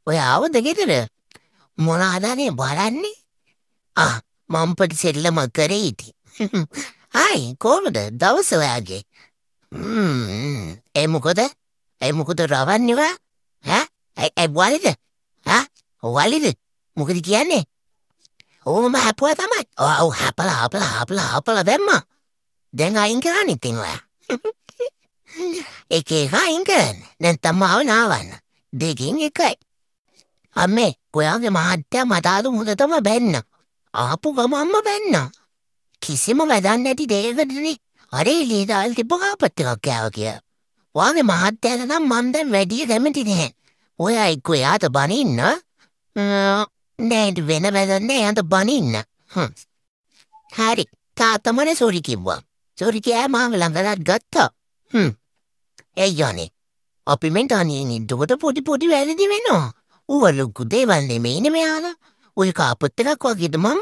ඔය ආවද ගෙදර? මොනවාදනේ බලන්නේ? මම පොඩි කරේ ඉති. හායි කොහමද දවස ඔයාගේ? මොකද? මොකද රවන්නේවා? වලිද? වලිද? මොකද කියන්නේ? ඕම හැපුවා තමයි. ඔව් හැපලා දැම්මා. දැන් අයින් කරන්න ඉතින් ඔයා. එක එක අයින් කරන්න. නැත්නම් මාව නාවන්න. දෙකින් එකයි. අම්මේ ඔයාගේ මහත්තයා මට අද හොඳටම බැන්න. ආපු ගමන්ම බැන්න. කිසිම වැඩක් නැති දෙයකටනේ අර එළියේ දාලා තිබ්බ කාපට් එකක් කෑවා කියලා. ඔයාගේ මහත්තයාට නම් මම දැන් වැඩිය කැමති නැහැ. ඔයා එක්ක එයාට බනින්න නෑ වෙන වැඩක් නෑ එයාට බනින්න. හරි තාත්තා මට සෝරි කිව්වා. සෝරි කියා මාව ළඟට ගත්තා. ඇයි යන්නේ? අපි මෙන් තනියෙන් ඉන්නකොට පොඩි වැරදි වෙනවා. ඌව ලොකු දේවල් නෙමෙයිනේ මෙයාලා. ඔය කාපට් එකක් වගේද මම?